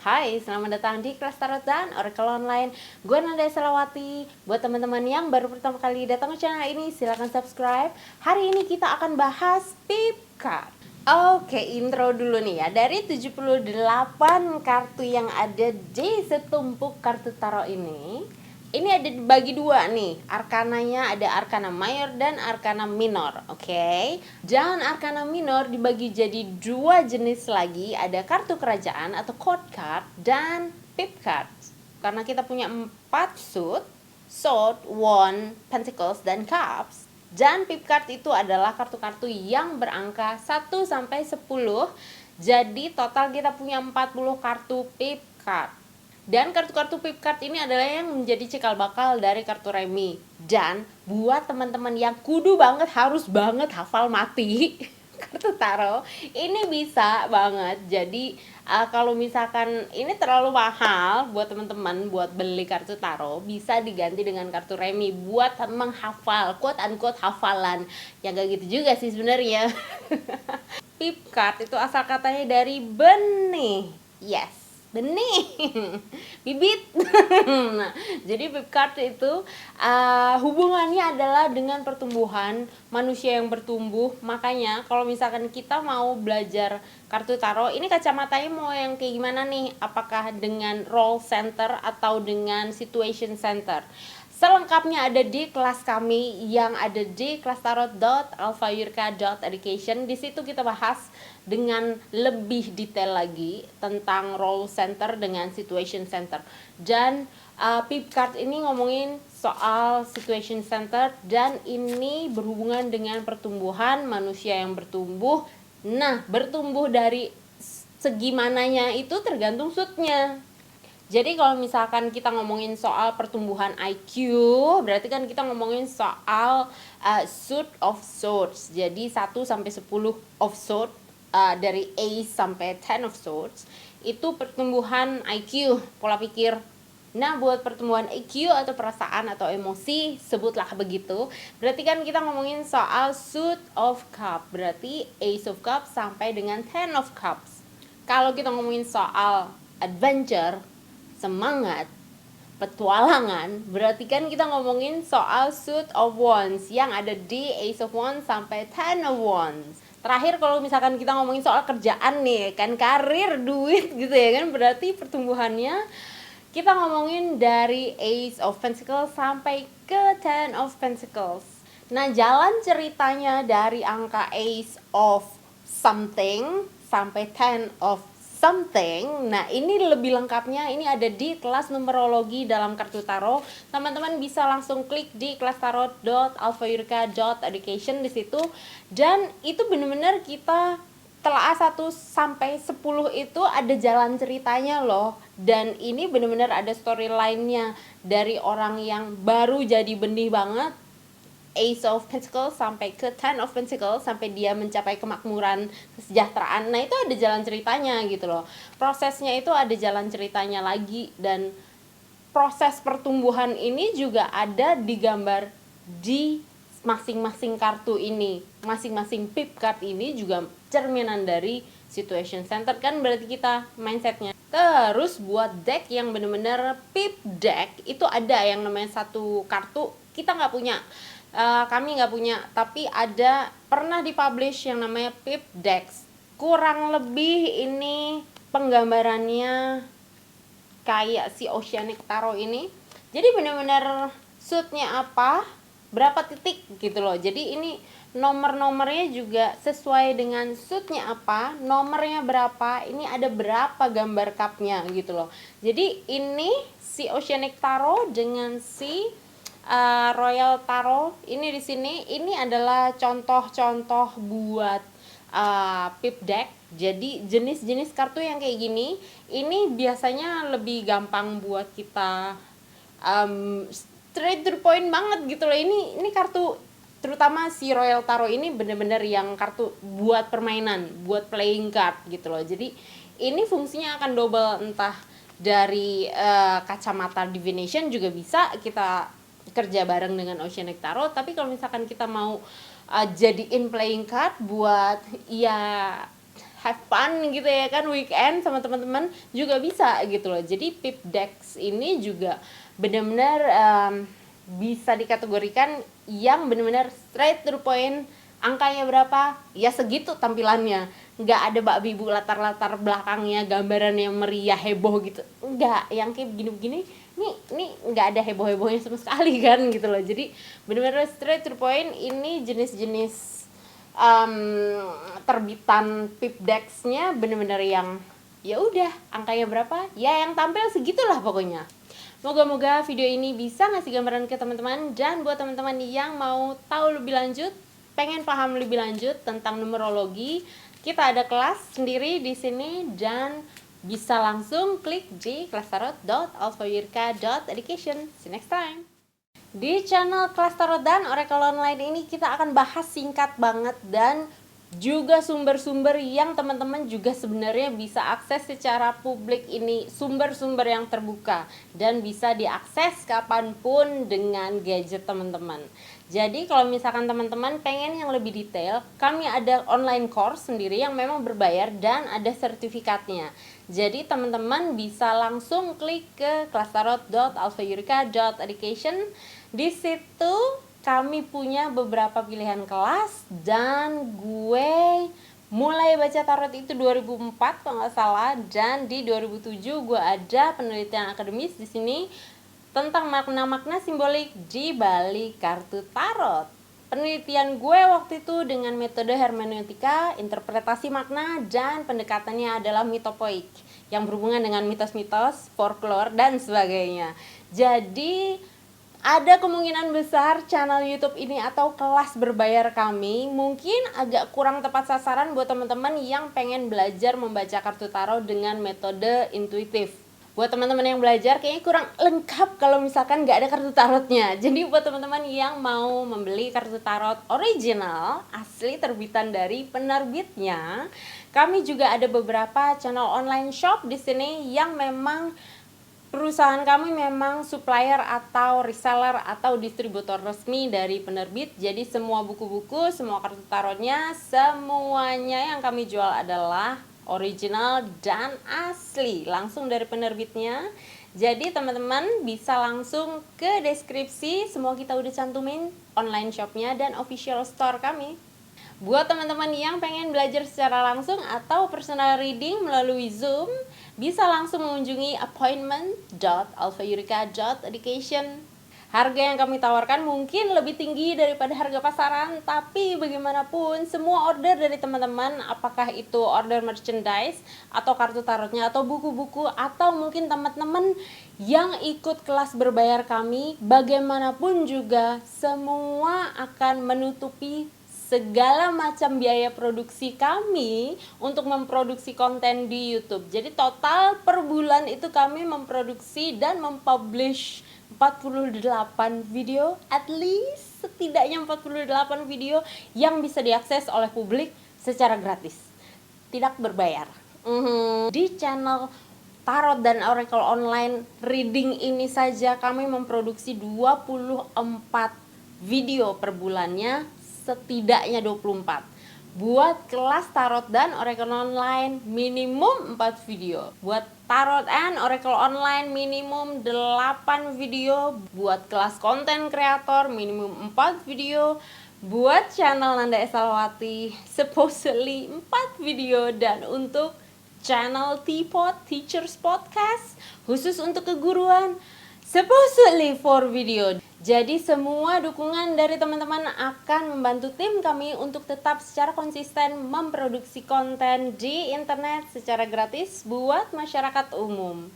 Hai, selamat datang di kelas Tarot dan Oracle Online. Gue Nanda Selawati. Buat teman-teman yang baru pertama kali datang ke channel ini, silahkan subscribe. Hari ini kita akan bahas pip card. Oke, intro dulu nih ya. Dari 78 kartu yang ada di setumpuk kartu tarot ini ada dibagi dua nih. Arkananya ada arkana mayor dan arkana minor. Oke. Dan arkana minor dibagi jadi dua jenis lagi. Ada kartu kerajaan atau court card dan pip card. Karena kita punya 4 suit, sword, wand, pentacles, dan cups. Dan pip card itu adalah kartu-kartu yang berangka 1 sampai 10. Jadi total kita punya 40 kartu pip card. Dan kartu-kartu pip card ini adalah yang menjadi cikal bakal dari kartu remi. Dan buat teman-teman yang kudu banget, harus banget hafal mati kartu tarot, ini bisa banget. Jadi kalau misalkan ini terlalu mahal buat teman-teman buat beli kartu tarot, bisa diganti dengan kartu remi buat menghafal, quote unquote hafalan. Ya gak gitu juga sih sebenarnya. Pip card itu asal katanya dari benih. Yes, benih. Bibit. Nah, jadi pip card itu hubungannya adalah dengan pertumbuhan manusia yang bertumbuh. Makanya kalau misalkan kita mau belajar kartu tarot, ini kacamatanya mau yang kayak gimana nih? Apakah dengan role center atau dengan situation center? Selengkapnya ada di kelas kami yang ada di kelastarot.alfayurka.education. Di situ kita bahas dengan lebih detail lagi tentang role center dengan situation center. Dan pip card ini ngomongin soal situation center dan ini berhubungan dengan pertumbuhan manusia yang bertumbuh. Nah, bertumbuh dari segi mananya itu tergantung suitnya. Jadi kalau misalkan kita ngomongin soal pertumbuhan IQ, berarti kan kita ngomongin soal suit of swords. Jadi 1 sampai 10 of swords, dari Ace sampai 10 of swords, itu pertumbuhan IQ, pola pikir. Nah, buat pertumbuhan IQ atau perasaan atau emosi, sebutlah begitu. Berarti kan kita ngomongin soal suit of cup, berarti Ace of cups sampai dengan 10 of cups. Kalau kita ngomongin soal adventure, semangat, petualangan, berarti kan kita ngomongin soal suit of wands yang ada di Ace of wands sampai 10 of wands. Terakhir kalau misalkan kita ngomongin soal kerjaan nih, kan karir, duit gitu ya kan, berarti pertumbuhannya kita ngomongin dari Ace of Pentacles sampai ke 10 of Pentacles. Nah, jalan ceritanya dari angka Ace of something sampai 10 of something. Nah, ini lebih lengkapnya ini ada di kelas numerologi dalam kartu tarot. Teman-teman bisa langsung klik di kelastarot.alfayurka.education di situ. Dan itu benar-benar kita telaah 1 sampai 10 itu ada jalan ceritanya loh. Dan ini benar-benar ada storyline-nya dari orang yang baru jadi benih banget, Ace of Pentacles sampai ke 10 of Pentacles, sampai dia mencapai kemakmuran, kesejahteraan. Nah, itu ada jalan ceritanya gitu loh. Prosesnya itu ada jalan ceritanya lagi. Dan proses pertumbuhan ini juga ada digambar di masing-masing kartu ini. Masing-masing pip card ini juga cerminan dari situation center kan, berarti kita mindsetnya. Terus buat deck yang bener-bener pip deck, itu ada yang namanya satu kartu kita nggak punya. Kami nggak punya, tapi ada pernah dipublish yang namanya pip decks. Kurang lebih ini penggambarannya kayak si Oceanic Tarot ini. Jadi benar-benar suitnya apa, berapa titik gitu loh. Jadi ini nomor-nomornya juga sesuai dengan suitnya apa, nomornya berapa, ini ada berapa gambar cupnya gitu loh. Jadi ini si Oceanic Tarot dengan si Royal Tarot ini di sini, ini adalah contoh-contoh buat pip deck. Jadi jenis-jenis kartu yang kayak gini ini biasanya lebih gampang buat kita straight to the point banget gitu loh. Ini kartu, terutama si Royal Tarot ini bener-bener yang kartu buat permainan, buat playing card gitu loh. Jadi ini fungsinya akan double, entah dari kacamata divination juga bisa kita kerja bareng dengan Oceanic Tarot. Tapi kalau misalkan kita mau jadiin playing card buat ya have fun gitu ya kan, weekend sama teman-teman juga bisa gitu loh. Jadi Pipdex ini juga benar-benar bisa dikategorikan yang benar-benar straight to the point. Angkanya berapa? Ya segitu tampilannya. Nggak ada babi bu latar-latar belakangnya gambaran yang meriah heboh gitu. Nggak, yang kayak begini-begini nih nggak ada heboh-hebohnya sama sekali kan gitu loh. Jadi benar-benar straight to the point. Ini jenis-jenis terbitan Pipdex-nya benar-benar yang ya udah angkanya berapa? Ya yang tampil segitulah pokoknya. Moga-moga video ini bisa ngasih gambaran ke teman-teman, dan buat teman-teman yang mau tahu lebih lanjut, pengen paham lebih lanjut tentang numerologi, kita ada kelas sendiri di sini dan bisa langsung klik di kelastarot.alfayurka.education. See you next time. Di channel Kelas Tarot dan Oracle Online ini kita akan bahas singkat banget dan juga sumber-sumber yang teman-teman juga sebenarnya bisa akses secara publik. Ini sumber-sumber yang terbuka dan bisa diakses kapanpun dengan gadget teman-teman. Jadi kalau misalkan teman-teman pengen yang lebih detail, kami ada online course sendiri yang memang berbayar dan ada sertifikatnya. Jadi teman-teman bisa langsung klik ke kelastarot.alfayurka.education. Di situ kami punya beberapa pilihan kelas, dan gue mulai baca tarot itu 2004 kalau nggak salah, dan di 2007 gue ada penelitian akademis di sini tentang makna-makna simbolik di balik kartu tarot. Penelitian gue waktu itu dengan metode hermeneutika, interpretasi makna, dan pendekatannya adalah mitopoik yang berhubungan dengan mitos-mitos, folklore, dan sebagainya. Jadi ada kemungkinan besar channel YouTube ini atau kelas berbayar kami mungkin agak kurang tepat sasaran buat teman-teman yang pengen belajar membaca kartu tarot dengan metode intuitif. Buat teman-teman yang belajar kayaknya kurang lengkap kalau misalkan nggak ada kartu tarotnya. Jadi buat teman-teman yang mau membeli kartu tarot original asli terbitan dari penerbitnya, kami juga ada beberapa channel online shop di sini yang memang perusahaan kami memang supplier atau reseller atau distributor resmi dari penerbit. Jadi semua buku-buku, semua kartu tarotnya, semuanya yang kami jual adalah original dan asli langsung dari penerbitnya. Jadi teman-teman bisa langsung ke deskripsi, semua kita udah cantumin online shopnya dan official store kami. Buat teman-teman yang pengen belajar secara langsung atau personal reading melalui Zoom, bisa langsung mengunjungi appointment.alfayurka.education. Harga yang kami tawarkan mungkin lebih tinggi daripada harga pasaran, tapi bagaimanapun semua order dari teman-teman, apakah itu order merchandise atau kartu tarotnya atau buku-buku, atau mungkin teman-teman yang ikut kelas berbayar kami, bagaimanapun juga semua akan menutupi segala macam biaya produksi kami untuk memproduksi konten di YouTube. Jadi total per bulan itu kami memproduksi dan mempublish 48 video, at least setidaknya 48 video yang bisa diakses oleh publik secara gratis, tidak berbayar. Di channel Tarot dan Oracle Online Reading ini saja kami memproduksi 24 video per bulannya, setidaknya 24. Buat kelas Tarot dan Oracle Online minimum 4 video. Buat Tarot and Oracle Online minimum 8 video. Buat kelas konten kreator minimum 4 video. Buat channel Nanda Esalawati supposedly 4 video. Dan untuk channel Teapot Teachers Podcast khusus untuk keguruan supposedly 4 video. Jadi semua dukungan dari teman-teman akan membantu tim kami untuk tetap secara konsisten memproduksi konten di internet secara gratis buat masyarakat umum.